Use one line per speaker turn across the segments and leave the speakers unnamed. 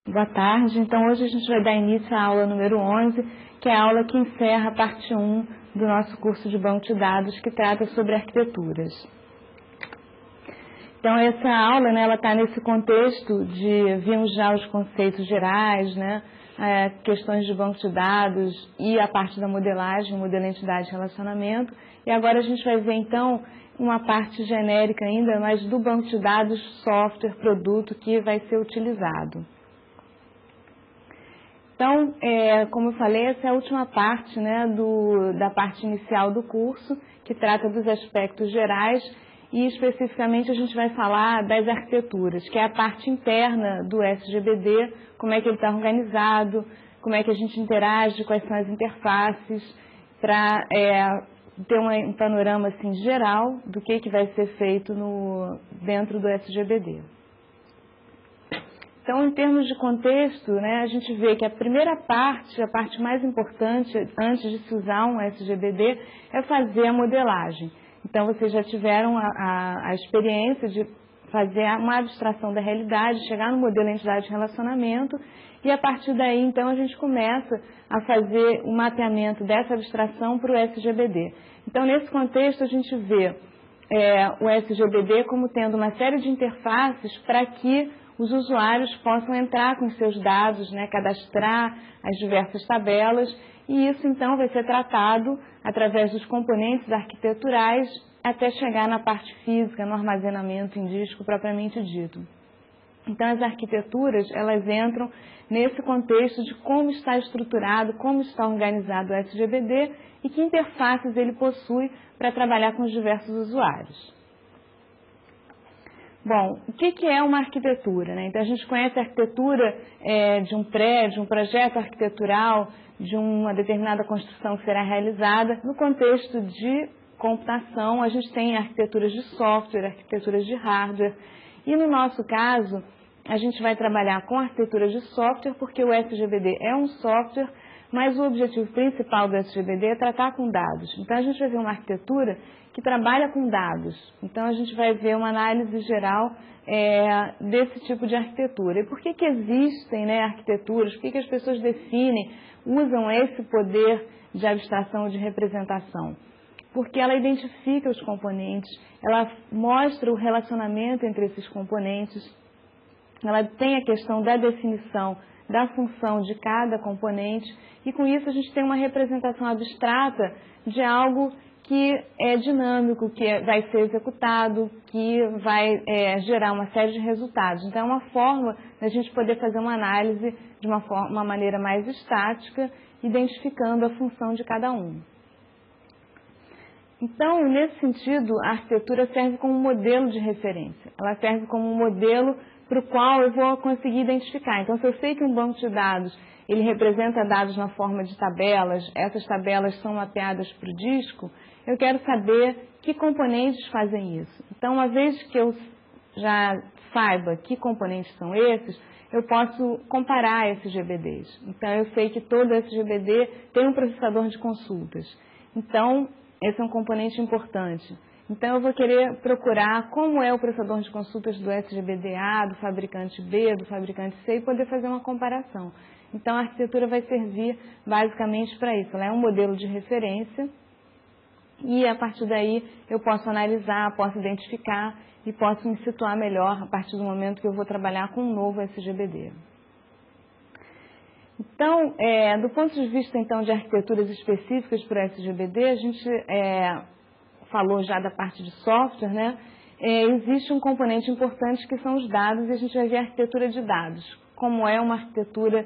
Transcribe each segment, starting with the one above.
Boa tarde. Então, hoje a gente vai dar início à aula número 11, que é a aula que encerra a parte 1 do nosso curso de banco de dados, que trata sobre arquiteturas. Então, essa aula, ela está nesse contexto de vimos já os conceitos gerais, questões de banco de dados e a parte da modelagem, modelo entidade e relacionamento. E agora a gente vai ver, então, uma parte genérica ainda, mas do banco de dados, software, produto que vai ser utilizado. Então, como eu falei, essa é a última parte da parte inicial do curso, que trata dos aspectos gerais e especificamente a gente vai falar das arquiteturas, que é a parte interna do SGBD, como é que ele está organizado, como é que a gente interage, quais são as interfaces, para ter um panorama assim, geral do que vai ser feito dentro do SGBD. Então, em termos de contexto, a gente vê que a primeira parte, a parte mais importante antes de se usar um SGBD, é fazer a modelagem. Então, vocês já tiveram a experiência de fazer uma abstração da realidade, chegar no modelo entidade de relacionamento, e a partir daí, então, a gente começa a fazer o mapeamento dessa abstração para o SGBD. Então, nesse contexto, a gente vê o SGBD como tendo uma série de interfaces para que os usuários possam entrar com seus dados, cadastrar as diversas tabelas, e isso então vai ser tratado através dos componentes arquiteturais até chegar na parte física, no armazenamento em disco propriamente dito. Então as arquiteturas, elas entram nesse contexto de como está estruturado, como está organizado o SGBD e que interfaces ele possui para trabalhar com os diversos usuários. Bom, o que é uma arquitetura? Então, a gente conhece a arquitetura de um prédio, um projeto arquitetural, de uma determinada construção que será realizada. No contexto de computação, a gente tem arquiteturas de software, arquiteturas de hardware. E no nosso caso, a gente vai trabalhar com arquiteturas de software, porque o SGBD é um software, mas o objetivo principal do SGBD é tratar com dados. Então, a gente vai ver uma arquitetura que trabalha com dados. Então, a gente vai ver uma análise geral desse tipo de arquitetura. E por que existem arquiteturas? Por que as pessoas definem, usam esse poder de abstração, de representação? Porque ela identifica os componentes, ela mostra o relacionamento entre esses componentes, ela tem a questão da definição da função de cada componente, e com isso a gente tem uma representação abstrata de algo que é dinâmico, que vai ser executado, que vai gerar uma série de resultados. Então, é uma forma da gente poder fazer uma análise de uma maneira mais estática, identificando a função de cada um. Então, nesse sentido, a arquitetura serve como um modelo de referência. Ela serve como um modelo para o qual eu vou conseguir identificar. Então, se eu sei que um banco de dados ele representa dados na forma de tabelas, essas tabelas são mapeadas para o disco, eu quero saber que componentes fazem isso. Então, uma vez que eu já saiba que componentes são esses, eu posso comparar esses GBDs. Então, eu sei que todo SGBD tem um processador de consultas. Então, esse é um componente importante. Então, eu vou querer procurar como é o processador de consultas do SGBD A, do fabricante B, do fabricante C, e poder fazer uma comparação. Então, a arquitetura vai servir basicamente para isso. Ela é um modelo de referência e, a partir daí, eu posso analisar, posso identificar e posso me situar melhor a partir do momento que eu vou trabalhar com um novo SGBD. Então, do ponto de vista, então, de arquiteturas específicas para o SGBD, a gente falou já da parte de software, existe um componente importante que são os dados, e a gente vai ver a arquitetura de dados. Como é uma arquitetura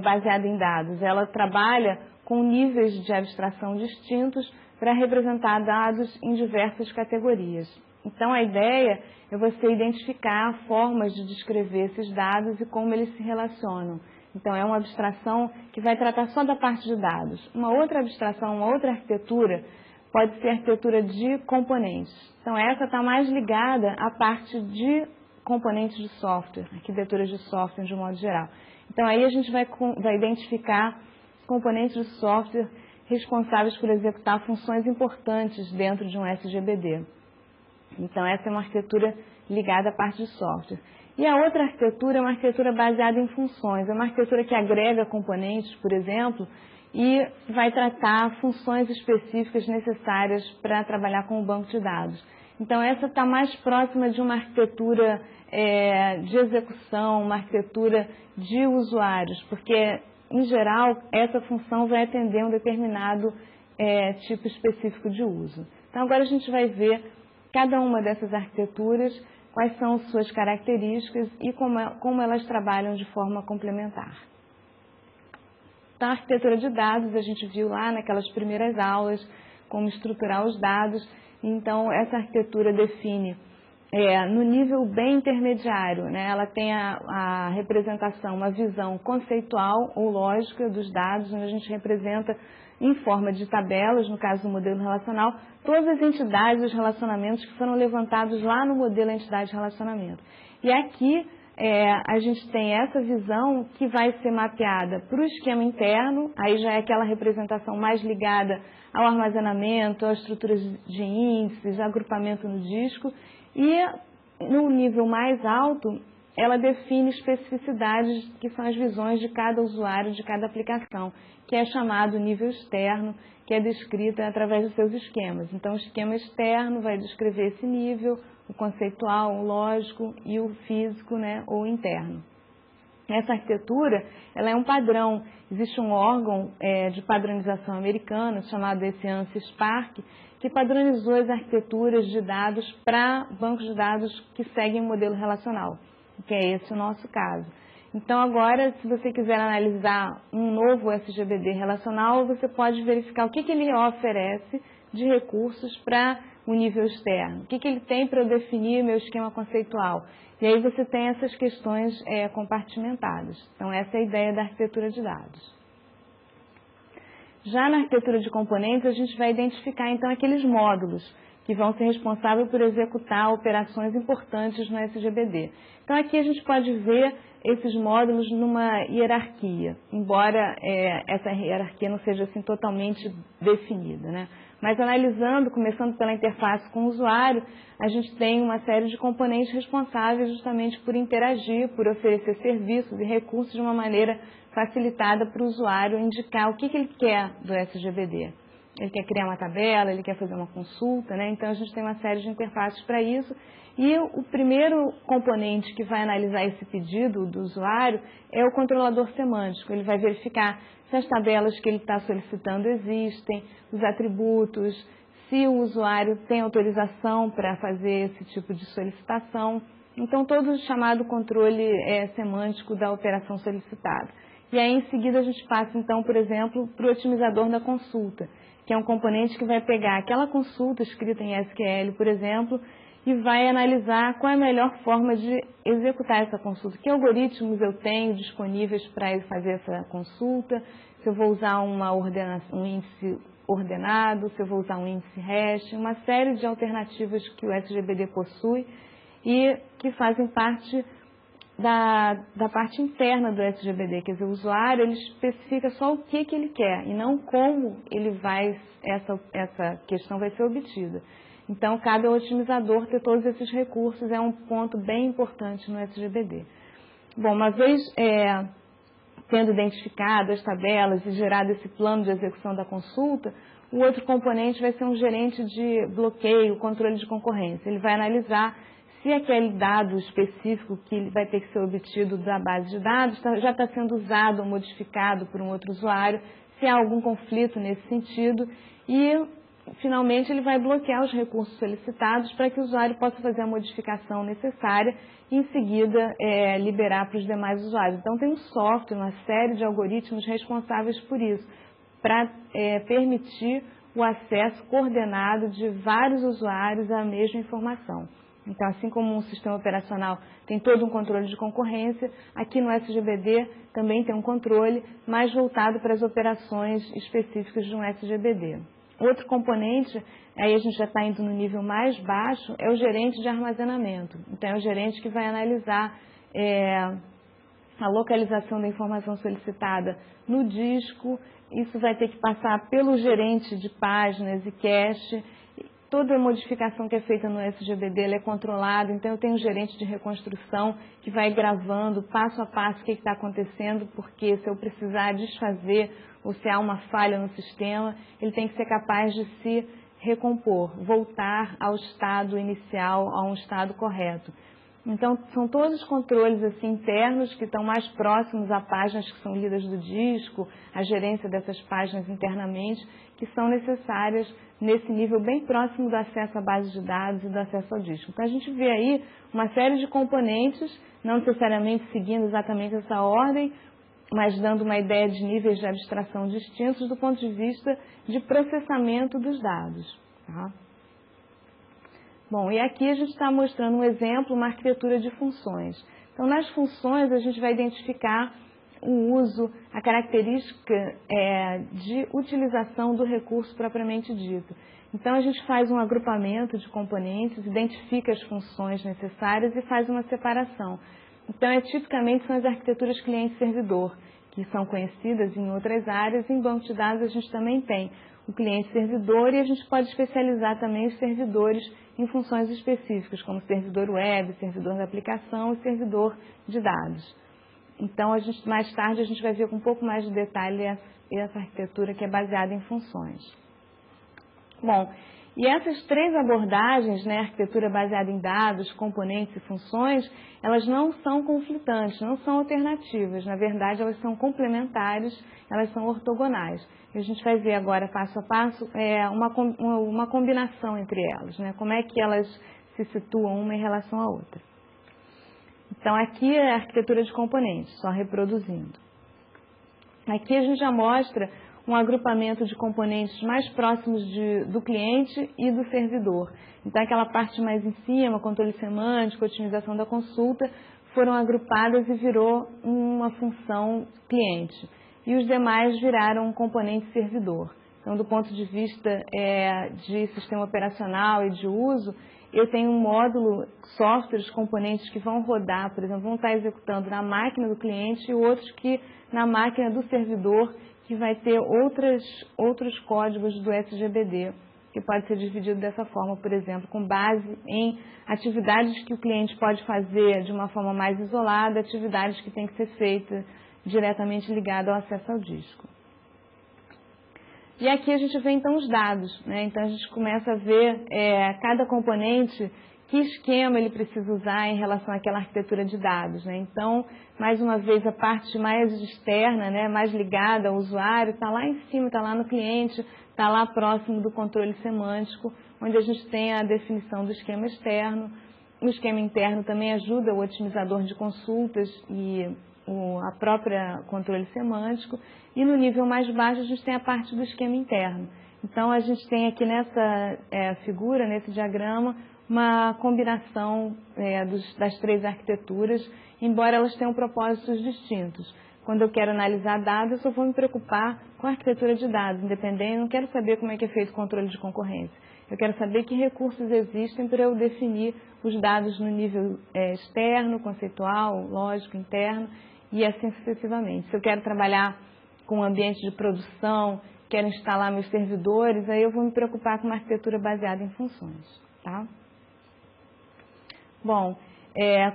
baseada em dados? Ela trabalha com níveis de abstração distintos para representar dados em diversas categorias. Então, a ideia é você identificar formas de descrever esses dados e como eles se relacionam. Então, é uma abstração que vai tratar só da parte de dados. Uma outra abstração, uma outra arquitetura, pode ser a arquitetura de componentes. Então, essa está mais ligada à parte de componentes de software, arquiteturas de software de um modo geral. Então, aí a gente vai identificar componentes de software responsáveis por executar funções importantes dentro de um SGBD. Então, essa é uma arquitetura ligada à parte de software. E a outra arquitetura é uma arquitetura baseada em funções, é uma arquitetura que agrega componentes, por exemplo, e vai tratar funções específicas necessárias para trabalhar com o banco de dados. Então, essa está mais próxima de uma arquitetura de execução, uma arquitetura de usuários, porque, em geral, essa função vai atender um determinado tipo específico de uso. Então, agora a gente vai ver cada uma dessas arquiteturas, quais são suas características e como elas trabalham de forma complementar. Então, a arquitetura de dados, a gente viu lá naquelas primeiras aulas, como estruturar os dados. Então, essa arquitetura define, no nível bem intermediário, né, ela tem a representação, uma visão conceitual ou lógica dos dados, onde a gente representa em forma de tabelas, no caso do modelo relacional, todas as entidades dos relacionamentos que foram levantados lá no modelo entidade-relacionamento. E aqui, a gente tem essa visão que vai ser mapeada para o esquema interno, aí já é aquela representação mais ligada ao armazenamento, às estruturas de índices, agrupamento no disco, e no nível mais alto, ela define especificidades que são as visões de cada usuário, de cada aplicação, que é chamado nível externo, que é descrita através dos seus esquemas. Então, o esquema externo vai descrever esse nível, o conceitual, o lógico e o físico, né, ou interno. Essa arquitetura, ela é um padrão. Existe um órgão de padronização americano chamado ECIANCE Spark, que padronizou as arquiteturas de dados para bancos de dados que seguem o modelo relacional, que é esse o nosso caso. Então, agora, se você quiser analisar um novo SGBD relacional, você pode verificar o que ele oferece de recursos para o nível externo. O que ele tem para eu definir meu esquema conceitual. E aí você tem essas questões compartimentadas. Então, essa é a ideia da arquitetura de dados. Já na arquitetura de componentes, a gente vai identificar, então, aqueles módulos que vão ser responsáveis por executar operações importantes no SGBD. Então, aqui a gente pode ver esses módulos numa hierarquia, embora essa hierarquia não seja assim totalmente definida, né? Mas analisando, começando pela interface com o usuário, a gente tem uma série de componentes responsáveis justamente por interagir, por oferecer serviços e recursos de uma maneira facilitada para o usuário indicar o que ele quer do SGBD. Ele quer criar uma tabela, ele quer fazer uma consulta, né? Então a gente tem uma série de interfaces para isso. E o primeiro componente que vai analisar esse pedido do usuário é o controlador semântico. Ele vai verificar se as tabelas que ele está solicitando existem, os atributos, se o usuário tem autorização para fazer esse tipo de solicitação. Então, todo o chamado controle semântico da operação solicitada. E aí, em seguida, a gente passa, então, por exemplo, para o otimizador da consulta, que é um componente que vai pegar aquela consulta escrita em SQL, por exemplo, e vai analisar qual é a melhor forma de executar essa consulta. Que algoritmos eu tenho disponíveis para ele fazer essa consulta, se eu vou usar um índice ordenado, se eu vou usar um índice hash, uma série de alternativas que o SGBD possui e que fazem parte da parte interna do SGBD, quer dizer, o usuário ele especifica só o que ele quer e não como essa questão vai ser obtida. Então, cabe ao otimizador ter todos esses recursos, é um ponto bem importante no SGBD. Bom, uma vez tendo identificado as tabelas e gerado esse plano de execução da consulta, o outro componente vai ser um gerente de bloqueio, controle de concorrência. Ele vai analisar se aquele dado específico que vai ter que ser obtido da base de dados já está sendo usado ou modificado por um outro usuário, se há algum conflito nesse sentido e, finalmente, ele vai bloquear os recursos solicitados para que o usuário possa fazer a modificação necessária e, em seguida, liberar para os demais usuários. Então, tem um software, uma série de algoritmos responsáveis por isso, para permitir o acesso coordenado de vários usuários à mesma informação. Então, assim como um sistema operacional tem todo um controle de concorrência, aqui no SGBD também tem um controle mais voltado para as operações específicas de um SGBD. Outro componente, aí a gente já está indo no nível mais baixo, é o gerente de armazenamento. Então, é o gerente que vai analisar a localização da informação solicitada no disco. Isso vai ter que passar pelo gerente de páginas e cache toda modificação que é feita no SGBD ela é controlada, então eu tenho um gerente de reconstrução que vai gravando passo a passo o que está acontecendo, porque se eu precisar desfazer ou se há uma falha no sistema, ele tem que ser capaz de se recompor, voltar ao estado inicial, a um estado correto. Então, são todos os controles assim, internos que estão mais próximos a páginas que são lidas do disco, a gerência dessas páginas internamente, que são necessárias nesse nível bem próximo do acesso à base de dados e do acesso ao disco. Então, a gente vê aí uma série de componentes, não necessariamente seguindo exatamente essa ordem, mas dando uma ideia de níveis de abstração distintos do ponto de vista de processamento dos dados. Tá? Bom, e aqui a gente está mostrando um exemplo, uma arquitetura de funções. Então, nas funções, a gente vai identificar o uso, a característica de utilização do recurso propriamente dito. Então, a gente faz um agrupamento de componentes, identifica as funções necessárias e faz uma separação. Então, tipicamente são as arquiteturas cliente-servidor, que são conhecidas em outras áreas. Em banco de dados, a gente também tem o cliente-servidor e a gente pode especializar também os servidores em funções específicas, como servidor web, servidor da aplicação e servidor de dados. Então, mais tarde, a gente vai ver com um pouco mais de detalhe essa arquitetura que é baseada em funções. Bom, e essas três abordagens, né, arquitetura baseada em dados, componentes e funções, elas não são conflitantes, não são alternativas. Na verdade, elas são complementares, elas são ortogonais. E a gente vai ver agora, passo a passo, uma combinação entre elas, né? Como é que elas se situam uma em relação à outra. Então, aqui é a arquitetura de componentes, só reproduzindo. Aqui a gente já mostra um agrupamento de componentes mais próximos do cliente e do servidor. Então, aquela parte mais em cima, controle semântico, otimização da consulta, foram agrupadas e virou uma função cliente. E os demais viraram um componente servidor. Então, do ponto de vista de sistema operacional e de uso, eu tenho um módulo, softwares, componentes que vão rodar, por exemplo, vão estar executando na máquina do cliente e outros que na máquina do servidor, que vai ter outros códigos do SGBD, que pode ser dividido dessa forma, por exemplo, com base em atividades que o cliente pode fazer de uma forma mais isolada, atividades que têm que ser feitas diretamente ligadas ao acesso ao disco. E aqui a gente vê então os dados, né? Então a gente começa a ver cada componente, que esquema ele precisa usar em relação àquela arquitetura de dados, né? Então, mais uma vez, a parte mais externa, né, mais ligada ao usuário, está lá em cima, está lá no cliente, está lá próximo do controle semântico, onde a gente tem a definição do esquema externo. O esquema interno também ajuda o otimizador de consultas e a própria controle semântico. E no nível mais baixo a gente tem a parte do esquema interno. Então, a gente tem aqui nessa figura, nesse diagrama, uma combinação das três arquiteturas, embora elas tenham propósitos distintos. Quando eu quero analisar dados, eu só vou me preocupar com a arquitetura de dados, independente, eu não quero saber como é que é feito o controle de concorrência. Eu quero saber que recursos existem para eu definir os dados no nível externo, conceitual, lógico, interno, e assim sucessivamente. Se eu quero trabalhar com um ambiente de produção, quero instalar meus servidores, aí eu vou me preocupar com uma arquitetura baseada em funções. Tá? Bom,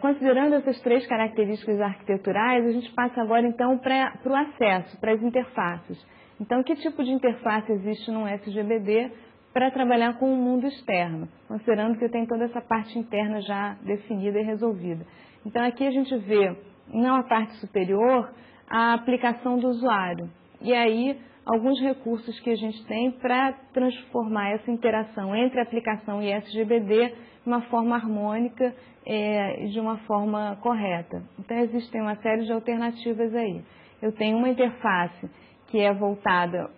considerando essas três características arquiteturais, a gente passa agora então para o acesso, para as interfaces. Então, que tipo de interface existe no SGBD para trabalhar com o mundo externo, considerando que eu tenho toda essa parte interna já definida e resolvida. Então, aqui a gente vê, na parte superior, a aplicação do usuário. E aí, alguns recursos que a gente tem para transformar essa interação entre aplicação e SGBD de uma forma harmônica e de uma forma correta. Então, existem uma série de alternativas aí. Eu tenho uma interface que é voltada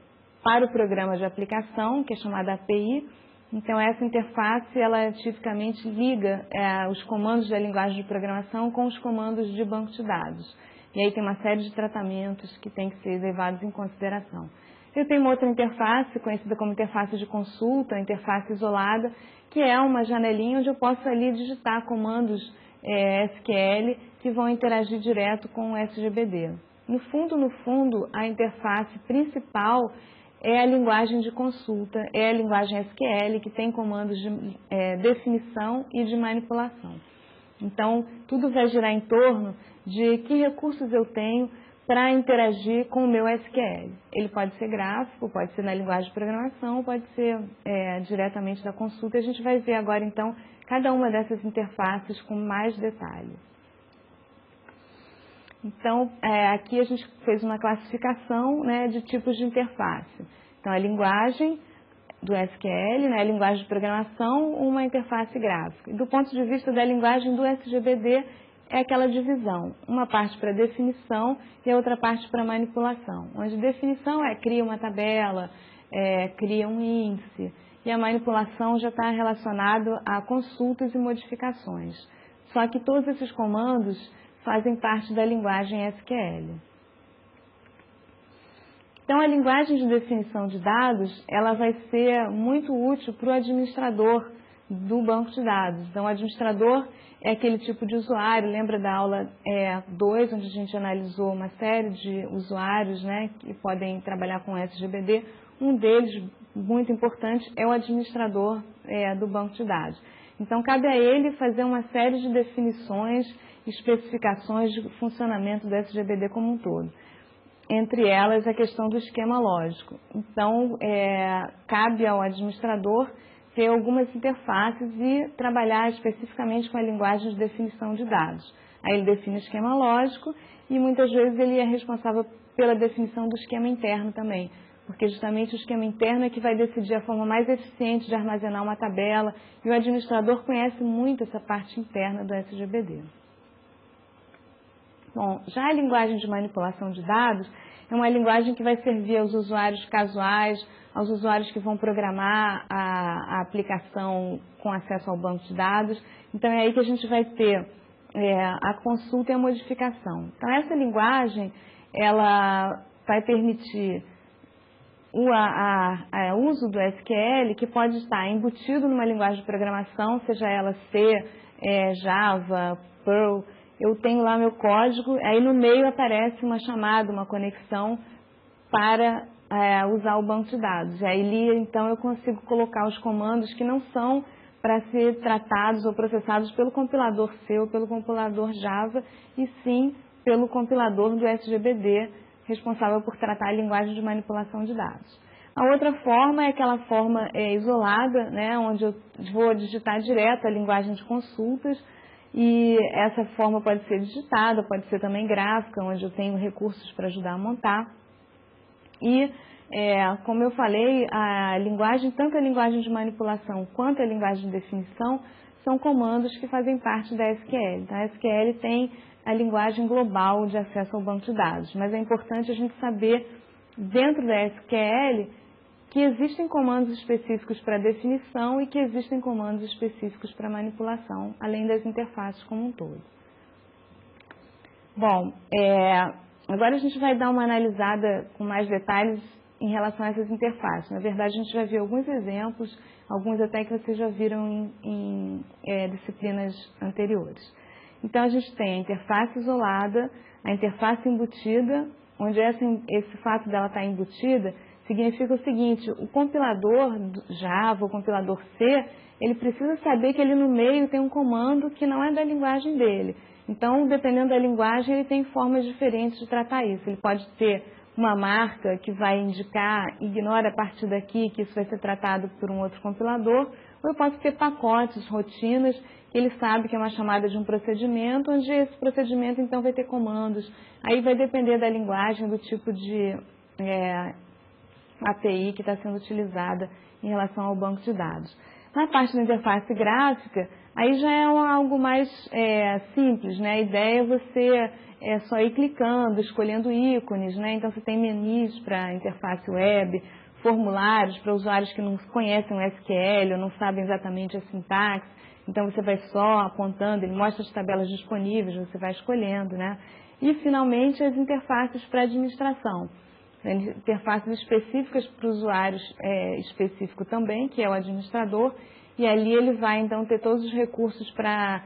para o programa de aplicação, que é chamada API. Então, essa interface, ela tipicamente liga os comandos da linguagem de programação com os comandos de banco de dados. E aí tem uma série de tratamentos que têm que ser levados em consideração. Eu tenho uma outra interface, conhecida como interface de consulta, interface isolada, que é uma janelinha onde eu posso ali digitar comandos SQL que vão interagir direto com o SGBD. No fundo, a interface principal é a linguagem de consulta, é a linguagem SQL, que tem comandos de definição e de manipulação. Então, tudo vai girar em torno de que recursos eu tenho para interagir com o meu SQL. Ele pode ser gráfico, pode ser na linguagem de programação, pode ser diretamente da consulta. A gente vai ver agora, então, cada uma dessas interfaces com mais detalhe. Então, aqui a gente fez uma classificação, né, de tipos de interface. Então, a linguagem do SQL, né, a linguagem de programação, uma interface gráfica. E do ponto de vista da linguagem do SGBD, é aquela divisão, uma parte para definição e a outra parte para manipulação. Onde definição cria uma tabela, cria um índice, e a manipulação já está relacionado a consultas e modificações. Só que todos esses comandos fazem parte da linguagem SQL. Então, a linguagem de definição de dados, ela vai ser muito útil para o administrador do banco de dados. Então, o administrador é aquele tipo de usuário, lembra da aula 2, onde a gente analisou uma série de usuários, né, que podem trabalhar com SGBD. Um deles, muito importante, é o administrador do banco de dados. Então, cabe a ele fazer uma série de definições, especificações de funcionamento do SGBD como um todo. Entre elas, a questão do esquema lógico. Então, cabe ao administrador ter algumas interfaces e trabalhar especificamente com a linguagem de definição de dados. Aí ele define o esquema lógico e muitas vezes ele é responsável pela definição do esquema interno também, porque justamente o esquema interno é que vai decidir a forma mais eficiente de armazenar uma tabela e o administrador conhece muito essa parte interna do SGBD. Bom, já a linguagem de manipulação de dados é uma linguagem que vai servir aos usuários casuais, aos usuários que vão programar a aplicação com acesso ao banco de dados. Então, é aí que a gente vai ter a consulta e a modificação. Então, essa linguagem, ela vai permitir o uso do SQL, que pode estar embutido numa linguagem de programação, seja ela C, Java, Perl. Eu tenho lá meu código, aí no meio aparece uma chamada, uma conexão para usar o banco de dados. Aí ali, então, eu consigo colocar os comandos que não são para ser tratados ou processados pelo compilador C ou pelo compilador Java, e sim pelo compilador do SGBD, responsável por tratar a linguagem de manipulação de dados. A outra forma é aquela forma isolada, né, onde eu vou digitar direto a linguagem de consultas, e essa forma pode ser digitada, pode ser também gráfica, onde eu tenho recursos para ajudar a montar. E, como eu falei, a linguagem, tanto a linguagem de manipulação quanto a linguagem de definição, são comandos que fazem parte da SQL. Então, a SQL tem a linguagem global de acesso ao banco de dados, mas é importante a gente saber, dentro da SQL, que existem comandos específicos para definição e que existem comandos específicos para manipulação, além das interfaces como um todo. Bom, agora a gente vai dar uma analisada com mais detalhes em relação a essas interfaces. Na verdade, a gente vai ver alguns exemplos, alguns até que vocês já viram em disciplinas anteriores. Então, a gente tem a interface isolada, a interface embutida, onde esse fato dela estar embutida significa o seguinte: o compilador Java, o compilador C, ele precisa saber que ali no meio tem um comando que não é da linguagem dele. Então, dependendo da linguagem, ele tem formas diferentes de tratar isso. Ele pode ter uma marca que vai indicar, ignora a partir daqui, que isso vai ser tratado por um outro compilador, ou eu posso ter pacotes, rotinas, que ele sabe que é uma chamada de um procedimento, onde esse procedimento, então, vai ter comandos. Aí vai depender da linguagem, do tipo de API que está sendo utilizada em relação ao banco de dados. Na parte da interface gráfica, aí já é algo mais simples, né? A ideia é você só ir clicando, escolhendo ícones, né? Então, você tem menus para interface web, formulários para usuários que não conhecem o SQL ou não sabem exatamente a sintaxe. Então, você vai só apontando, ele mostra as tabelas disponíveis, você vai escolhendo, né? E, finalmente, as interfaces para administração. Interfaces específicas para o usuário específico também, que é o administrador, e ali ele vai, então, ter todos os recursos para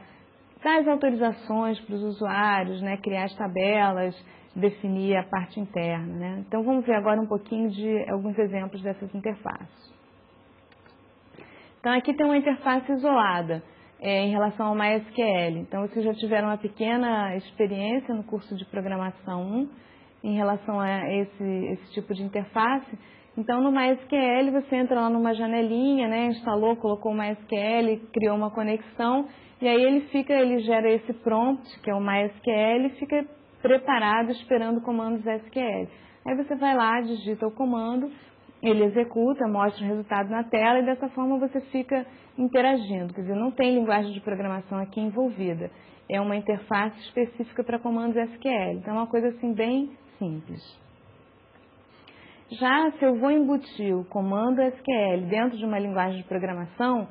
dar as autorizações para os usuários, né, criar as tabelas, definir a parte interna, né? Então vamos ver agora um pouquinho de alguns exemplos dessas interfaces. Então aqui tem uma interface isolada em relação ao MySQL. Então vocês já tiveram uma pequena experiência no curso de programação 1 em relação a esse tipo de interface. Então no MySQL você entra lá numa janelinha, né, instalou, colocou o MySQL, criou uma conexão e aí ele gera esse prompt, que é o MySQL, e fica preparado esperando comandos SQL. Aí você vai lá, digita o comando, ele executa, mostra o resultado na tela e dessa forma você fica interagindo. Quer dizer, não tem linguagem de programação aqui envolvida. É uma interface específica para comandos SQL. Então é uma coisa assim bem simples. Já se eu vou embutir o comando SQL dentro de uma linguagem de programação,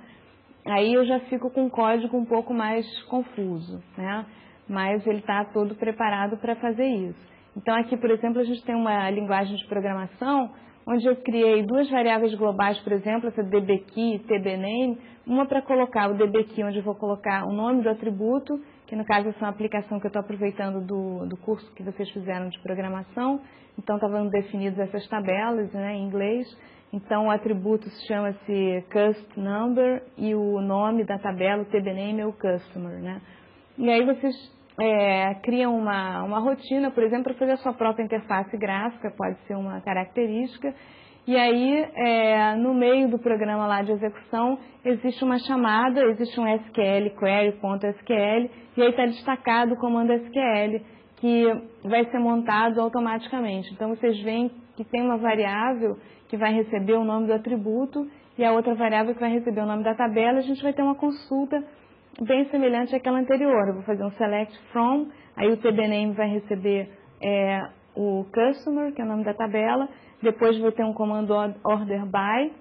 aí eu já fico com um código um pouco mais confuso, né? Mas ele está todo preparado para fazer isso. Então aqui, por exemplo, a gente tem uma linguagem de programação onde eu criei duas variáveis globais, por exemplo, essa dbKey e tbname, uma para colocar o dbKey, onde eu vou colocar o nome do atributo, que no caso essa é uma aplicação que eu estou aproveitando do curso que vocês fizeram de programação, então estavam definidas essas tabelas, né, em inglês. Então o atributo chama-se cust_number e o nome da tabela, o tbname, é o customer, né? E aí vocês criam uma rotina, por exemplo, para fazer a sua própria interface gráfica, pode ser uma característica. E aí, no meio do programa lá de execução, existe uma chamada, existe um SQL, query.sql, e aí está destacado o comando SQL, que vai ser montado automaticamente. Então, vocês veem que tem uma variável que vai receber o nome do atributo e a outra variável que vai receber o nome da tabela. A gente vai ter uma consulta bem semelhante àquela anterior. Eu vou fazer um select from, aí o tbname vai receber o customer, que é o nome da tabela, depois vou ter um comando order by,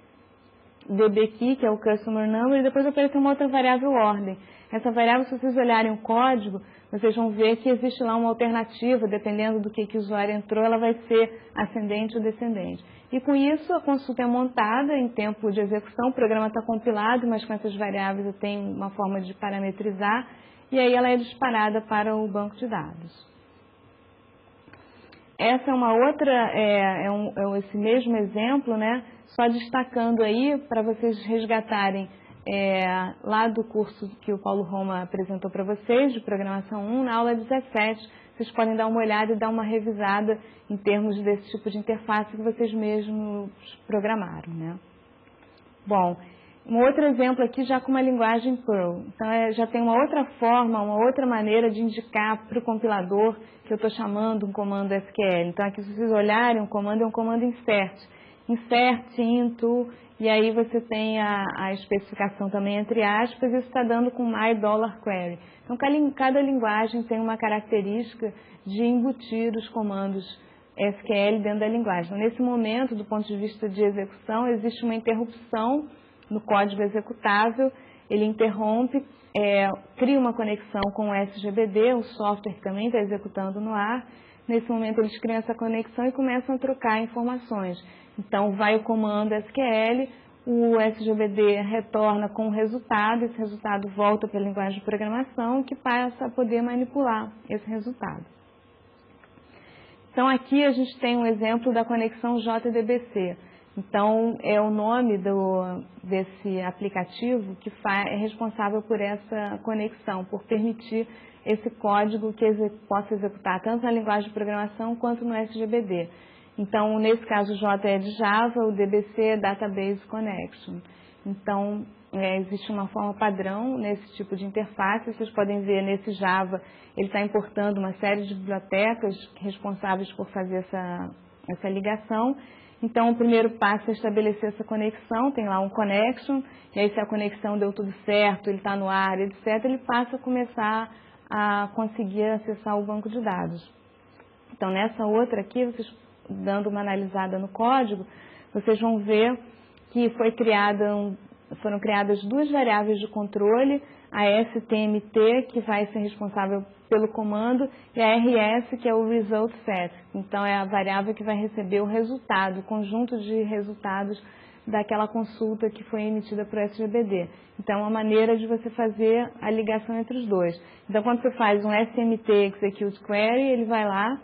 dbKey, que é o customer number, e depois vai aparecer uma outra variável ordem. Essa variável, se vocês olharem o código, vocês vão ver que existe lá uma alternativa, dependendo do que o usuário entrou, ela vai ser ascendente ou descendente. E com isso, a consulta é montada em tempo de execução, o programa está compilado, mas com essas variáveis eu tenho uma forma de parametrizar, e aí ela é disparada para o banco de dados. Essa é uma outra, esse mesmo exemplo, né? Só destacando aí para vocês resgatarem lá do curso que o Paulo Roma apresentou para vocês, de Programação 1, na aula 17, vocês podem dar uma olhada e dar uma revisada em termos desse tipo de interface que vocês mesmos programaram, né? Bom, um outro exemplo aqui já com uma linguagem Perl. Então, já tem uma outra forma, uma outra maneira de indicar para o compilador que eu estou chamando um comando SQL. Então, aqui se vocês olharem, o comando é um comando insert. Insert, into, e aí você tem a especificação também entre aspas, e isso está dando com $query. Então, cada linguagem tem uma característica de embutir os comandos SQL dentro da linguagem. Então, nesse momento, do ponto de vista de execução, existe uma interrupção no código executável, ele interrompe, cria uma conexão com o SGBD, o software que também está executando no ar. Nesse momento eles criam essa conexão e começam a trocar informações. Então vai o comando SQL, o SGBD retorna com o resultado, esse resultado volta para a linguagem de programação que passa a poder manipular esse resultado. Então aqui a gente tem um exemplo da conexão JDBC. Então, é o nome desse aplicativo que é responsável por essa conexão, por permitir esse código que possa executar tanto na linguagem de programação quanto no SGBD. Então, nesse caso, o J é de Java, o DBC é Database Connection. Então, existe uma forma padrão nesse tipo de interface. Vocês podem ver nesse Java, ele está importando uma série de bibliotecas responsáveis por fazer essa ligação. Então, o primeiro passo é estabelecer essa conexão, tem lá um connection, e aí se a conexão deu tudo certo, ele está no ar, etc., ele passa a começar a conseguir acessar o banco de dados. Então, nessa outra aqui, vocês dando uma analisada no código, vocês vão ver que foram criadas duas variáveis de controle, a STMT, que vai ser responsável pelo comando, e a RS, que é o Result Set. Então, é a variável que vai receber o resultado, o conjunto de resultados daquela consulta que foi emitida para o SGBD. Então, é uma maneira de você fazer a ligação entre os dois. Então, quando você faz um SMT Execute Query, ele vai lá,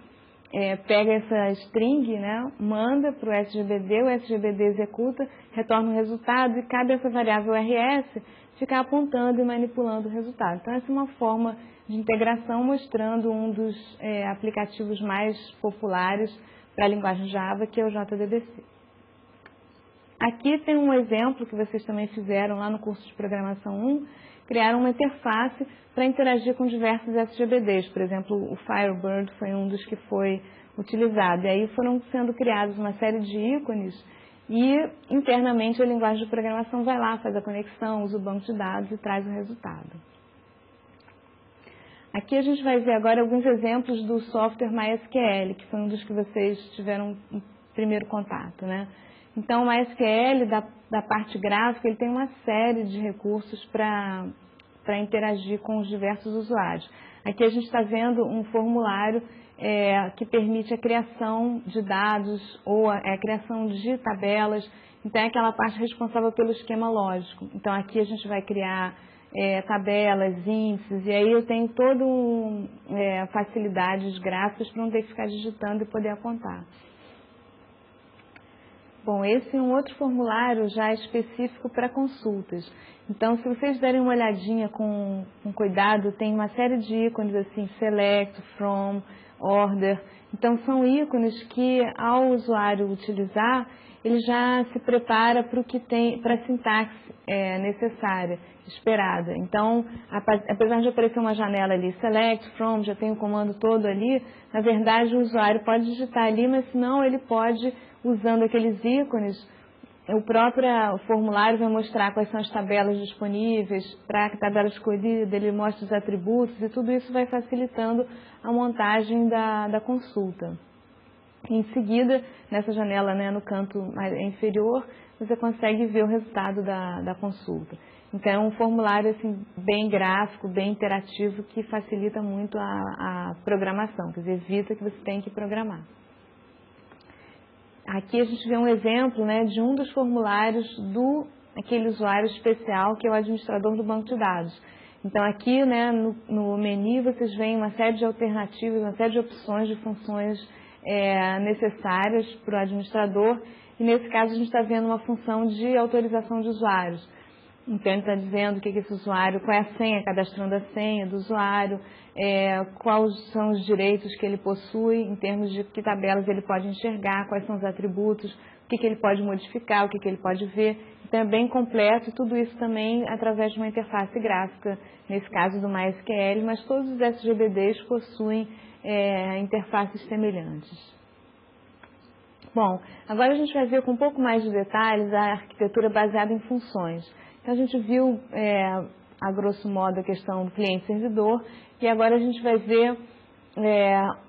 pega essa string, né, manda para o SGBD executa, retorna o resultado e cabe essa variável RS ficar apontando e manipulando o resultado. Então, essa é uma forma de integração mostrando um dos aplicativos mais populares para a linguagem Java, que é o JDBC. Aqui tem um exemplo que vocês também fizeram lá no curso de Programação 1, criaram uma interface para interagir com diversos SGBDs. Por exemplo, o Firebird foi um dos que foi utilizado. E aí foram sendo criados uma série de ícones e internamente a linguagem de programação vai lá, faz a conexão, usa o banco de dados e traz o resultado. Aqui a gente vai ver agora alguns exemplos do software MySQL, que foi um dos que vocês tiveram um primeiro contato, né? Então, o MySQL, da parte gráfica, ele tem uma série de recursos para interagir com os diversos usuários. Aqui a gente está vendo um formulário que permite a criação de dados ou a criação de tabelas. Então, é aquela parte responsável pelo esquema lógico. Então, aqui a gente vai criar tabelas, índices, e aí eu tenho todas facilidades gráficas para não ter que ficar digitando e poder apontar. Bom, esse é um outro formulário já específico para consultas. Então, se vocês derem uma olhadinha com cuidado, tem uma série de ícones assim, Select, From, Order. Então, são ícones que, ao usuário utilizar, ele já se prepara para o que tem, para a sintaxe necessária, esperada. Então, apesar de aparecer uma janela ali, Select, From, já tem o comando todo ali, na verdade o usuário pode digitar ali, mas se não, ele pode, usando aqueles ícones, o próprio formulário vai mostrar quais são as tabelas disponíveis, para a tabela escolhida, ele mostra os atributos e tudo isso vai facilitando a montagem da consulta. Em seguida, nessa janela, né, no canto inferior, você consegue ver o resultado da consulta. Então, é um formulário assim, bem gráfico, bem interativo, que facilita muito a programação, quer dizer, evita que você tenha que programar. Aqui a gente vê um exemplo, né, de um dos formulários aquele usuário especial que é o administrador do banco de dados. Então aqui, né, no menu vocês veem uma série de alternativas, uma série de opções de funções necessárias para o administrador e nesse caso a gente está vendo uma função de autorização de usuários. Então ele está dizendo o que esse usuário, qual é a senha, cadastrando a senha do usuário, quais são os direitos que ele possui, em termos de que tabelas ele pode enxergar, quais são os atributos, o que ele pode modificar, o que ele pode ver. Então é bem completo e tudo isso também através de uma interface gráfica, nesse caso do MySQL, mas todos os SGBDs possuem interfaces semelhantes. Bom, agora a gente vai ver com um pouco mais de detalhes a arquitetura baseada em funções. Então a gente viu, a grosso modo, a questão do cliente-servidor e agora a gente vai ver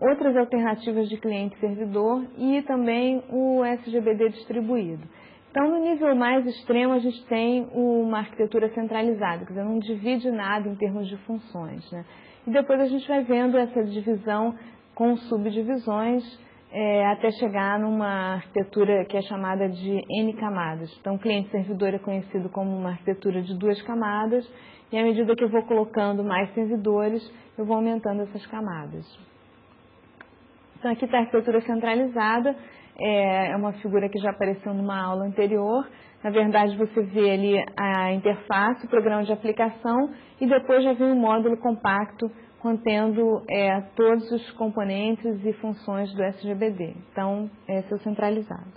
outras alternativas de cliente-servidor e também o SGBD distribuído. Então, no nível mais extremo, a gente tem uma arquitetura centralizada, quer dizer, não divide nada em termos de funções, né? E depois a gente vai vendo essa divisão com subdivisões até chegar numa arquitetura que é chamada de N camadas. Então, o cliente-servidor é conhecido como uma arquitetura de 2 camadas e à medida que eu vou colocando mais servidores, eu vou aumentando essas camadas. Então, aqui está a arquitetura centralizada, é uma figura que já apareceu numa aula anterior. Na verdade, você vê ali a interface, o programa de aplicação e depois já vem um módulo compacto contendo todos os componentes e funções do SGBD. Então, esse é o centralizado.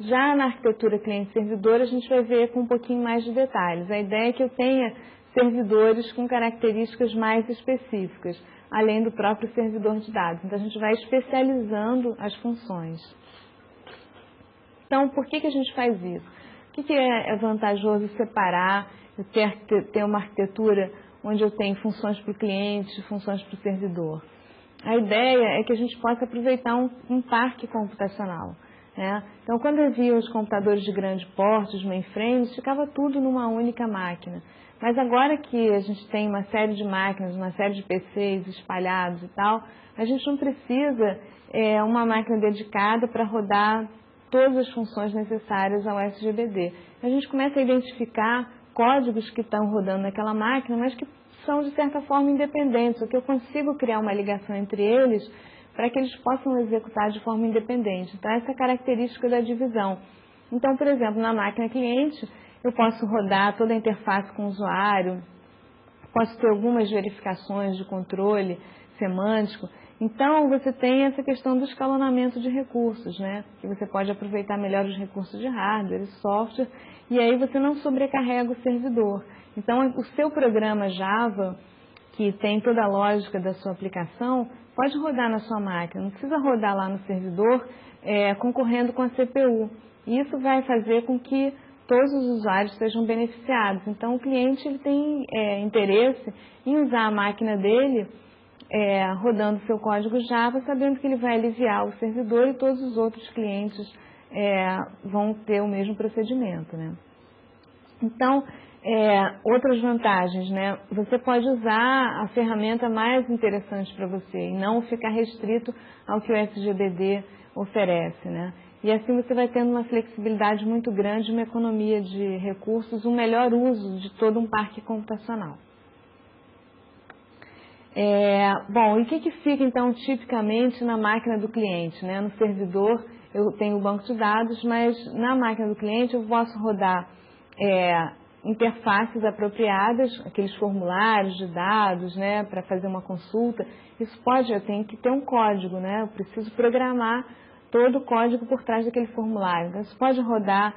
Já na arquitetura cliente-servidor, a gente vai ver com um pouquinho mais de detalhes. A ideia é que eu tenha servidores com características mais específicas, além do próprio servidor de dados. Então, a gente vai especializando as funções. Então, por que a gente faz isso? Por que é vantajoso separar, ter uma arquitetura onde eu tenho funções para o cliente, funções para o servidor? A ideia é que a gente possa aproveitar um parque computacional, né? Então, quando eu via os computadores de grande porte, os mainframes, ficava tudo numa única máquina. Mas agora que a gente tem uma série de máquinas, uma série de PCs espalhados e tal, a gente não precisa uma máquina dedicada para rodar todas as funções necessárias ao SGBD. A gente começa a identificar códigos que estão rodando naquela máquina, mas que são, de certa forma, independentes, ou que eu consigo criar uma ligação entre eles para que eles possam executar de forma independente. Então, essa é a característica da divisão. Então, por exemplo, na máquina cliente, eu posso rodar toda a interface com o usuário, posso ter algumas verificações de controle semântico. Então, você tem essa questão do escalonamento de recursos, né? Que você pode aproveitar melhor os recursos de hardware e software, e aí você não sobrecarrega o servidor. Então, o seu programa Java, que tem toda a lógica da sua aplicação, pode rodar na sua máquina, não precisa rodar lá no servidor concorrendo com a CPU. Isso vai fazer com que todos os usuários sejam beneficiados. Então, o cliente ele tem interesse em usar a máquina dele rodando seu código Java, sabendo que ele vai aliviar o servidor e todos os outros clientes vão ter o mesmo procedimento, né? Então, outras vantagens, né? Você pode usar a ferramenta mais interessante para você e não ficar restrito ao que o SGBD oferece, né? E assim você vai tendo uma flexibilidade muito grande, uma economia de recursos, um melhor uso de todo um parque computacional. Bom, e o que fica então tipicamente na máquina do cliente, né? No servidor eu tenho o banco de dados, mas na máquina do cliente eu posso rodar interfaces apropriadas, aqueles formulários de dados, né, para fazer uma consulta. Eu tenho que ter um código, né? Eu preciso programar todo o código por trás daquele formulário. Então, isso pode rodar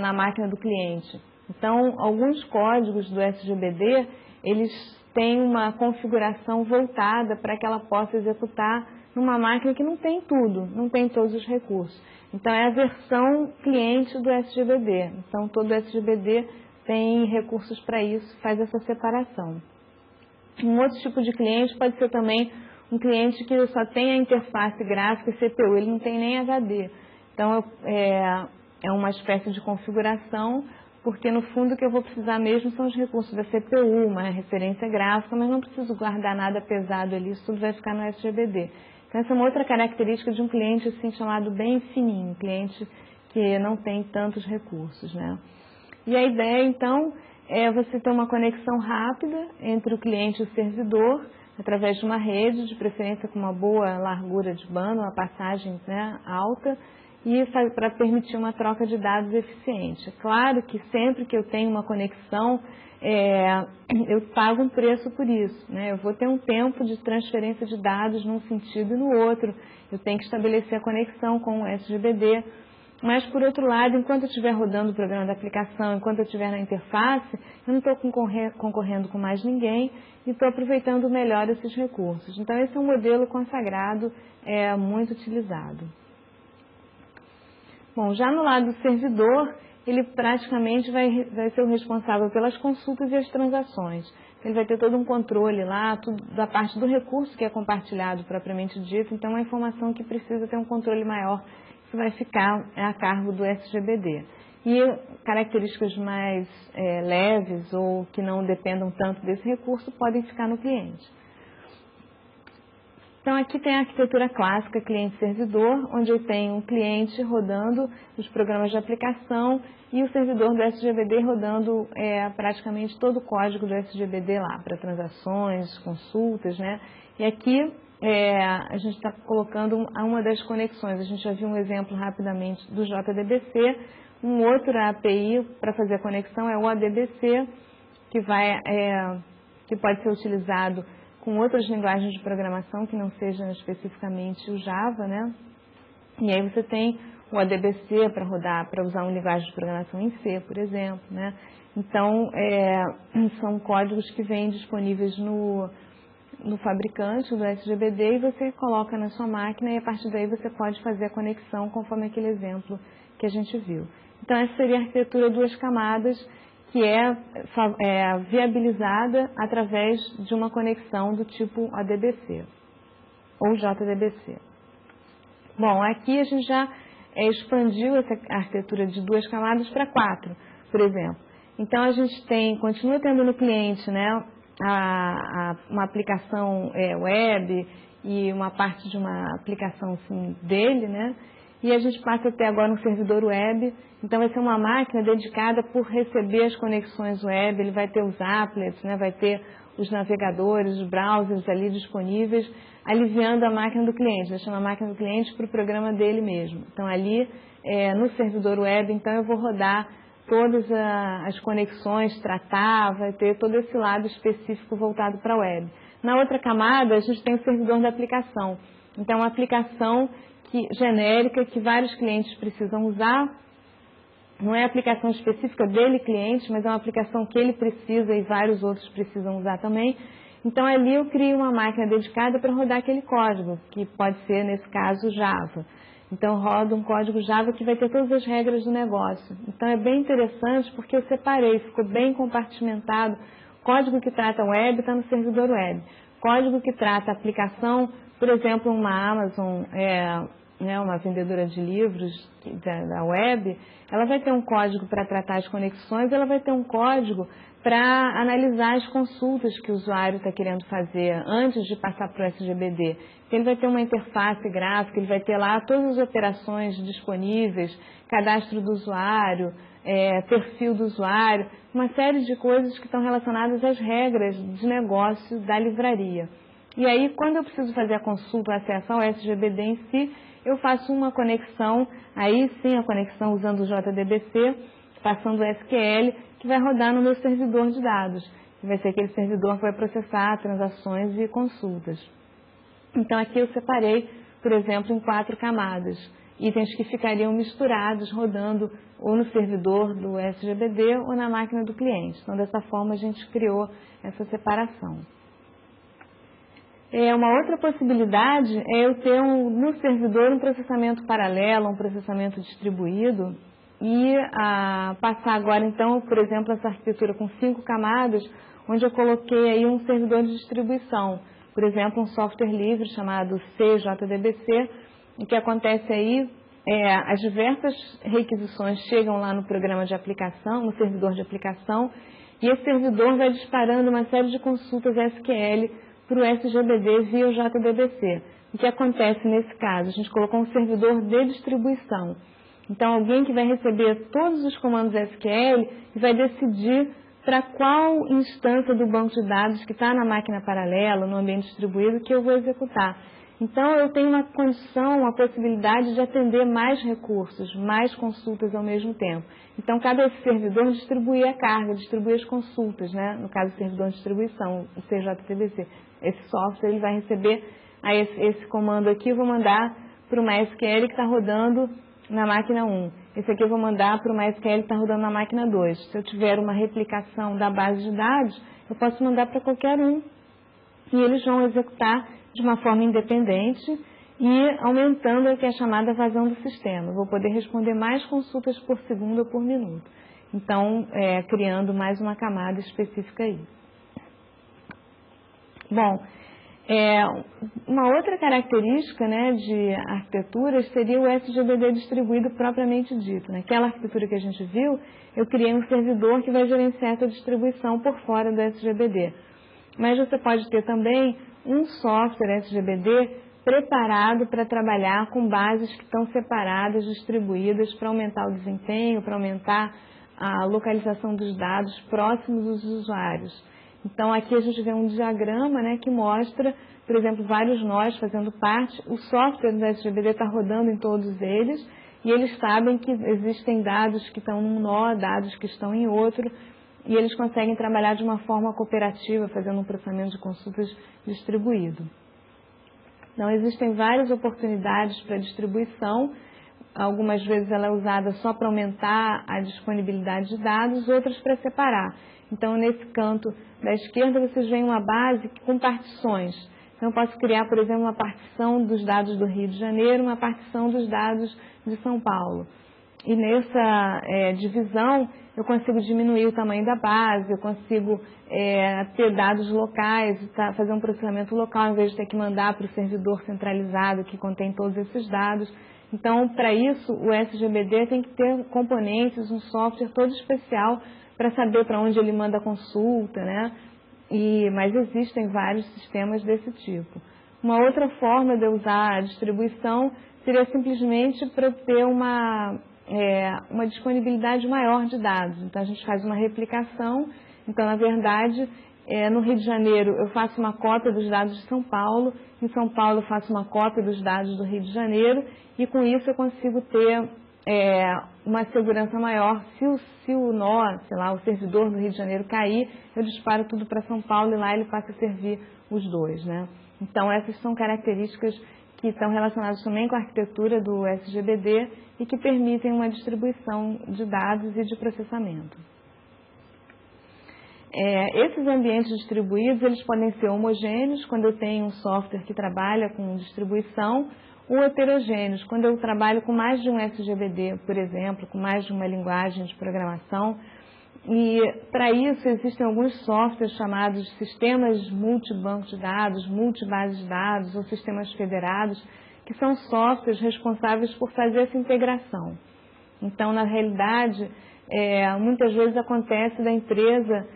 na máquina do cliente. Então, alguns códigos do SGBD, eles têm uma configuração voltada para que ela possa executar numa máquina que não tem tudo, não tem todos os recursos. Então, é a versão cliente do SGBD. Então, todo SGBD tem recursos para isso, faz essa separação. Um outro tipo de cliente pode ser também um cliente que só tem a interface gráfica e CPU, ele não tem nem HD. Então, é uma espécie de configuração, porque no fundo o que eu vou precisar mesmo são os recursos da CPU, uma referência gráfica, mas não preciso guardar nada pesado ali, isso tudo vai ficar no SGBD. Então, essa é uma outra característica de um cliente assim chamado bem fininho, um cliente que não tem tantos recursos, né? E a ideia, então, é você ter uma conexão rápida entre o cliente e o servidor, através de uma rede, de preferência com uma boa largura de banda, uma passagem, né, alta, e para permitir uma troca de dados eficiente. É claro que sempre que eu tenho uma conexão, eu pago um preço por isso, né? Eu vou ter um tempo de transferência de dados num sentido e no outro. Eu tenho que estabelecer a conexão com o SGBD. Mas, por outro lado, enquanto eu estiver rodando o programa da aplicação, enquanto eu estiver na interface, eu não estou concorrendo com mais ninguém e estou aproveitando melhor esses recursos. Então, esse é um modelo consagrado, muito utilizado. Bom, já no lado do servidor, ele praticamente vai ser o responsável pelas consultas e as transações. Ele vai ter todo um controle lá, tudo da parte do recurso que é compartilhado propriamente dito, então é uma informação que precisa ter um controle maior, que vai ficar a cargo do SGBD. E características mais leves ou que não dependam tanto desse recurso podem ficar no cliente. Então, aqui tem a arquitetura clássica cliente-servidor, onde eu tenho um cliente rodando os programas de aplicação e o servidor do SGBD rodando praticamente todo o código do SGBD lá, para transações, consultas, né? E aqui a gente está colocando uma das conexões. A gente já viu um exemplo rapidamente do JDBC. Um outro API para fazer a conexão é o ADBC, que pode ser utilizado com outras linguagens de programação que não sejam especificamente o Java, né? E aí você tem o ADBC para usar uma linguagem de programação em C, por exemplo, né? Então, são códigos que vêm disponíveis no fabricante do SGBD e você coloca na sua máquina e a partir daí você pode fazer a conexão conforme aquele exemplo que a gente viu. Então, essa seria a arquitetura duas camadas, que é viabilizada através de uma conexão do tipo ADBC ou JDBC. Bom, aqui a gente já expandiu essa arquitetura de duas camadas para 4, por exemplo. Então, a gente continua tendo no cliente, né, uma aplicação web e uma parte de uma aplicação assim, dele, né? e a gente passa a ter agora um servidor web. Então vai ser uma máquina dedicada por receber as conexões web, ele vai ter os applets, né, vai ter os navegadores, os browsers ali disponíveis, aliviando a máquina do cliente, deixando a máquina do cliente para o programa dele mesmo. Então ali, no servidor web, então eu vou rodar todas as conexões, tratar, vai ter todo esse lado específico voltado para a web. Na outra camada, a gente tem o servidor da aplicação. Então, uma aplicação genérica que vários clientes precisam usar. Não é a aplicação específica dele, cliente, mas é uma aplicação que ele precisa e vários outros precisam usar também. Então, ali eu crio uma máquina dedicada para rodar aquele código, que pode ser, nesse caso, Java. Então, roda um código Java que vai ter todas as regras do negócio. Então, é bem interessante porque eu separei, ficou bem compartimentado. Código que trata web está no servidor web. Código que trata aplicação, por exemplo, uma Amazon, uma vendedora de livros da web, ela vai ter um código para tratar as conexões, ela vai ter um código para analisar as consultas que o usuário está querendo fazer antes de passar para o SGBD. Ele vai ter uma interface gráfica, ele vai ter lá todas as operações disponíveis, cadastro do usuário, perfil do usuário, uma série de coisas que estão relacionadas às regras de negócio da livraria. E aí, quando eu preciso fazer a consulta, o acesso ao SGBD em si, eu faço uma conexão, aí sim a conexão usando o JDBC, passando o SQL, que vai rodar no meu servidor de dados. Que vai ser aquele servidor que vai processar transações e consultas. Então, aqui eu separei, por exemplo, em 4 camadas. Itens que ficariam misturados, rodando ou no servidor do SGBD ou na máquina do cliente. Então, dessa forma, a gente criou essa separação. Uma outra possibilidade é eu ter no servidor um processamento paralelo, um processamento distribuído e passar agora, então, por exemplo, essa arquitetura com 5 camadas, onde eu coloquei aí um servidor de distribuição. Por exemplo, um software livre chamado CJDBC, e o que acontece aí as diversas requisições chegam lá no programa de aplicação, no servidor de aplicação, e esse servidor vai disparando uma série de consultas SQL para o SGBD via o JDBC. O que acontece nesse caso? A gente colocou um servidor de distribuição. Então, alguém que vai receber todos os comandos SQL e vai decidir para qual instância do banco de dados que está na máquina paralela, no ambiente distribuído, que eu vou executar. Então, eu tenho uma condição, uma possibilidade de atender mais recursos, mais consultas ao mesmo tempo. Então, cabe a esse servidor distribuir a carga, distribuir as consultas, né? No caso do servidor de distribuição, o CJDBC. Esse software ele vai receber esse comando aqui, eu vou mandar para o MySQL que está rodando na máquina 1. Esse aqui eu vou mandar para o MySQL que está rodando na máquina 2. Se eu tiver uma replicação da base de dados, eu posso mandar para qualquer um. E eles vão executar de uma forma independente e aumentando o que é chamada vazão do sistema. Eu vou poder responder mais consultas por segundo ou por minuto. Então, criando mais uma camada específica aí. Bom, uma outra característica, né, de arquiteturas seria o SGBD distribuído propriamente dito. Naquela arquitetura que a gente viu, eu criei um servidor que vai gerenciar essa distribuição por fora do SGBD. Mas você pode ter também um software SGBD preparado para trabalhar com bases que estão separadas, distribuídas, para aumentar o desempenho, para aumentar a localização dos dados próximos dos usuários. Então, aqui a gente vê um diagrama, né, que mostra, por exemplo, vários nós fazendo parte. O software do SGBD está rodando em todos eles e eles sabem que existem dados que estão num nó, dados que estão em outro, e eles conseguem trabalhar de uma forma cooperativa, fazendo um processamento de consultas distribuído. Então, existem várias oportunidades para distribuição. Algumas vezes ela é usada só para aumentar a disponibilidade de dados, outras para separar. Então, nesse canto da esquerda, vocês veem uma base com partições. Então, eu posso criar, por exemplo, uma partição dos dados do Rio de Janeiro, uma partição dos dados de São Paulo. E nessa divisão, eu consigo diminuir o tamanho da base, eu consigo ter dados locais, fazer um processamento local, ao invés de ter que mandar para o servidor centralizado que contém todos esses dados. Então, para isso, o SGBD tem que ter componentes, um software todo especial para saber para onde ele manda a consulta, né? Mas existem vários sistemas desse tipo. Uma outra forma de usar a distribuição seria simplesmente para obter uma disponibilidade maior de dados. Então, a gente faz uma replicação. Então, na verdade, no Rio de Janeiro, eu faço uma cópia dos dados de São Paulo. Em São Paulo, eu faço uma cópia dos dados do Rio de Janeiro. E, com isso, eu consigo ter uma segurança maior. Se o nó, sei lá, o servidor do Rio de Janeiro cair, eu disparo tudo para São Paulo e lá ele passa a servir os dois, né? Então, essas são características que estão relacionadas também com a arquitetura do SGBD e que permitem uma distribuição de dados e de processamento. Esses ambientes distribuídos, eles podem ser homogêneos, quando eu tenho um software que trabalha com distribuição, ou heterogêneos, quando eu trabalho com mais de um SGBD, por exemplo, com mais de uma linguagem de programação. E, para isso, existem alguns softwares chamados de sistemas multibanco de dados, multibase de dados ou sistemas federados, que são softwares responsáveis por fazer essa integração. Então, na realidade, muitas vezes acontece da empresa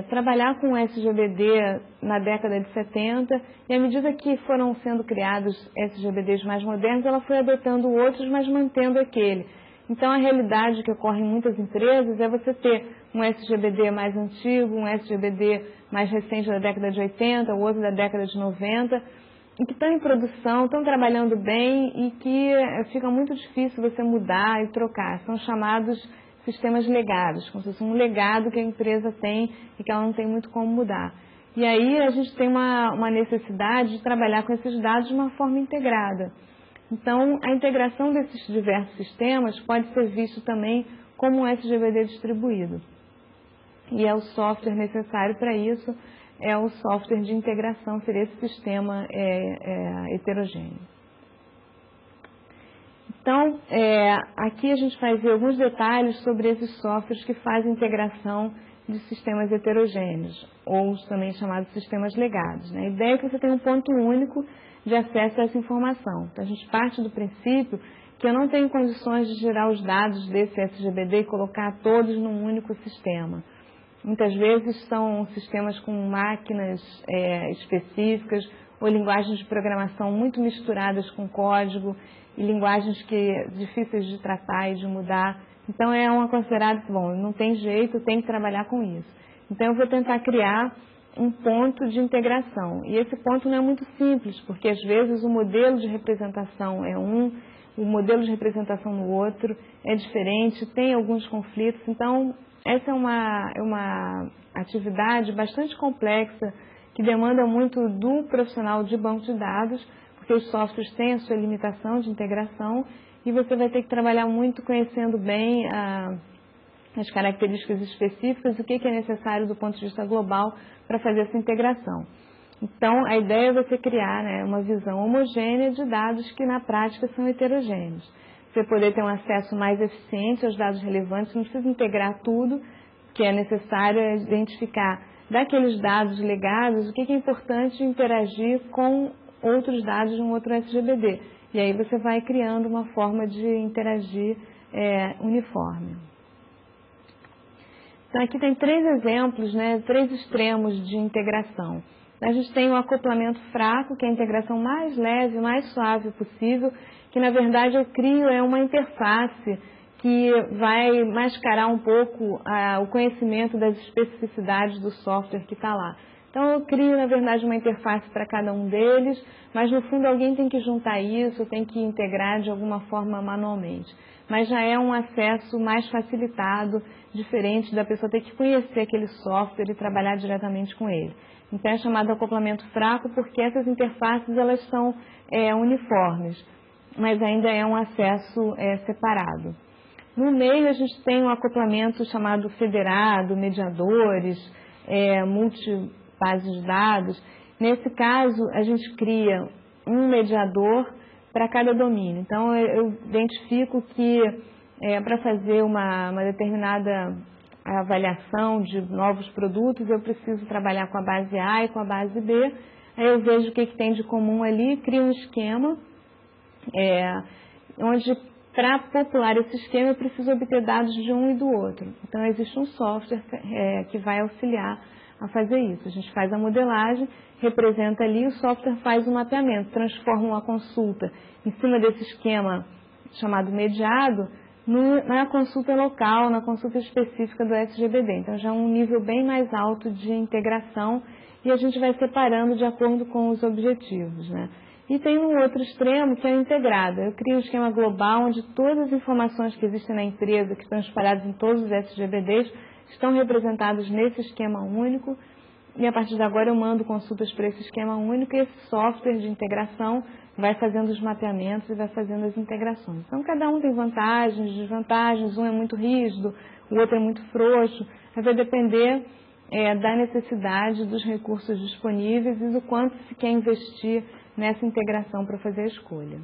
trabalhar com SGBD na década de 70 e, à medida que foram sendo criados SGBDs mais modernos, ela foi adotando outros, mas mantendo aquele. Então, a realidade que ocorre em muitas empresas é você ter um SGBD mais antigo, um SGBD mais recente da década de 80, o outro da década de 90, e que estão em produção, estão trabalhando bem e que fica muito difícil você mudar e trocar. São chamados sistemas legados, como se fosse um legado que a empresa tem e que ela não tem muito como mudar. E aí a gente tem uma necessidade de trabalhar com esses dados de uma forma integrada. Então, a integração desses diversos sistemas pode ser visto também como um SGBD distribuído. E o software necessário para isso é o software de integração, seria esse sistema heterogêneo. Então, aqui a gente vai ver alguns detalhes sobre esses softwares que fazem integração de sistemas heterogêneos, ou também chamados sistemas legados, né? A ideia é que você tem um ponto único de acesso a essa informação. Então, a gente parte do princípio que eu não tenho condições de gerar os dados desse SGBD e colocar todos num único sistema. Muitas vezes são sistemas com máquinas específicas ou linguagens de programação muito misturadas com código e linguagens difíceis de tratar e de mudar. Então, considerado que, não tem jeito, tem que trabalhar com isso. Então, eu vou tentar criar um ponto de integração. E esse ponto não é muito simples, porque às vezes o modelo de representação é o modelo de representação no outro é diferente, tem alguns conflitos. Então, essa é uma atividade bastante complexa que demanda muito do profissional de banco de dados, porque os softwares têm a sua limitação de integração e você vai ter que trabalhar muito conhecendo bem as características específicas, o que é necessário do ponto de vista global para fazer essa integração. Então, a ideia é você criar, né, uma visão homogênea de dados que na prática são heterogêneos. Você poder ter um acesso mais eficiente aos dados relevantes, não precisa integrar tudo, que é necessário identificar daqueles dados legados o que é importante interagir com outros dados de um outro SGBD. E aí você vai criando uma forma de interagir uniforme. Então, aqui tem 3 exemplos, né, 3 extremos de integração. A gente tem o acoplamento fraco, que é a integração mais leve, mais suave possível, que na verdade eu crio uma interface que vai mascarar um pouco o conhecimento das especificidades do software que está lá. Então, eu crio, na verdade, uma interface para cada um deles, mas, no fundo, alguém tem que juntar isso, tem que integrar de alguma forma manualmente. Mas já é um acesso mais facilitado, diferente da pessoa ter que conhecer aquele software e trabalhar diretamente com ele. Então, é chamado acoplamento fraco porque essas interfaces, elas são uniformes, mas ainda é um acesso separado. No meio, a gente tem um acoplamento chamado federado, mediadores, multibases de dados. Nesse caso, a gente cria um mediador para cada domínio. Então, eu identifico que para fazer uma determinada avaliação de novos produtos, eu preciso trabalhar com a base A e com a base B. Aí eu vejo o que tem de comum ali, crio um esquema, onde, para popular esse esquema, eu preciso obter dados de um e do outro. Então, existe um software que vai auxiliar a fazer isso. A gente faz a modelagem, representa ali, o software faz o mapeamento, transforma uma consulta em cima desse esquema chamado mediado na consulta local, na consulta específica do SGBD. Então já é um nível bem mais alto de integração e a gente vai separando de acordo com os objetivos, né? E tem um outro extremo que é a integrada. Eu crio um esquema global onde todas as informações que existem na empresa, que estão espalhadas em todos os SGBDs, estão representados nesse esquema único. E a partir de agora eu mando consultas para esse esquema único e esse software de integração vai fazendo os mapeamentos e vai fazendo as integrações. Então cada um tem vantagens, desvantagens, um é muito rígido, o outro é muito frouxo. Vai depender da necessidade dos recursos disponíveis e do quanto se quer investir nessa integração para fazer a escolha.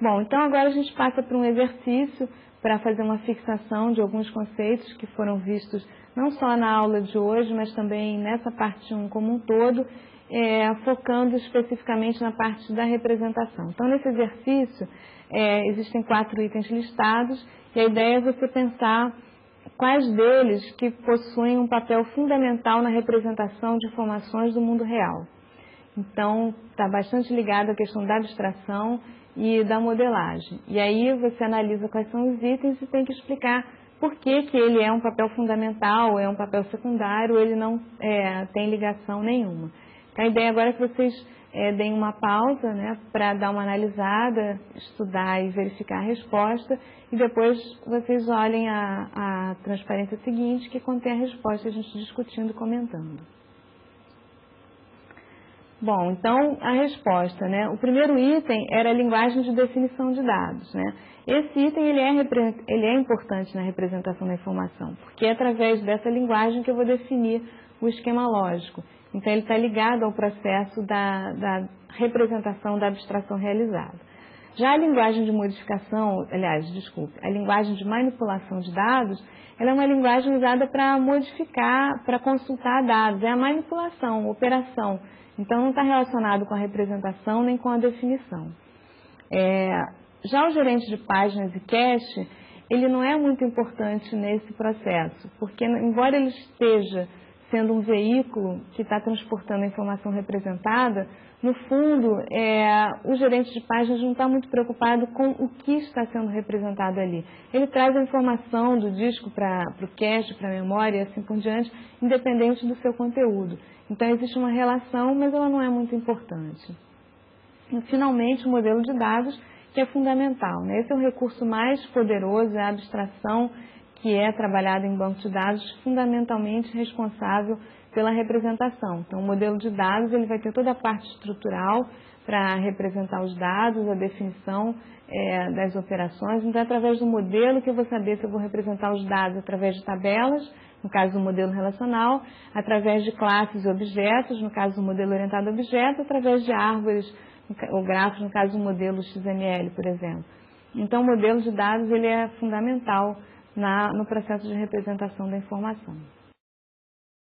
Bom, então agora a gente passa para um exercício para fazer uma fixação de alguns conceitos que foram vistos não só na aula de hoje, mas também nessa parte 1 como um todo, focando especificamente na parte da representação. Então, nesse exercício, existem 4 itens listados e a ideia é você pensar quais deles que possuem um papel fundamental na representação de informações do mundo real. Então, está bastante ligado à questão da abstração e da modelagem. E aí você analisa quais são os itens e tem que explicar por que ele é um papel fundamental, é um papel secundário, ele não tem ligação nenhuma. Então, a ideia agora é que vocês deem uma pausa, né, para dar uma analisada, estudar e verificar a resposta, e depois vocês olhem a transparência seguinte, que contém a resposta, a gente discutindo e comentando. Bom, então a resposta, né? O primeiro item era a linguagem de definição de dados, né? Esse item ele é importante na representação da informação, porque é através dessa linguagem que eu vou definir o esquema lógico. Então ele está ligado ao processo da representação da abstração realizada. Já a linguagem de modificação, a linguagem de manipulação de dados, ela é uma linguagem usada para modificar, para consultar dados, é a manipulação, a operação. Então, não está relacionado com a representação nem com a definição. Já o gerente de páginas e cache, ele não é muito importante nesse processo, porque embora ele esteja sendo um veículo que está transportando a informação representada, no fundo, o gerente de páginas não está muito preocupado com o que está sendo representado ali. Ele traz a informação do disco para o cache, para a memória e assim por diante, independente do seu conteúdo. Então, existe uma relação, mas ela não é muito importante. E, finalmente, o modelo de dados, que é fundamental, né? Esse é o recurso mais poderoso, é a abstração que é trabalhada em banco de dados, fundamentalmente responsável pela representação. Então, o modelo de dados ele vai ter toda a parte estrutural para representar os dados, a definição das operações. Então, é através do modelo que eu vou saber se eu vou representar os dados através de tabelas, no caso do modelo relacional, através de classes e objetos, no caso do modelo orientado a objetos, através de árvores ou grafos, no caso do modelo XML, por exemplo. Então, o modelo de dados ele é fundamental no processo de representação da informação.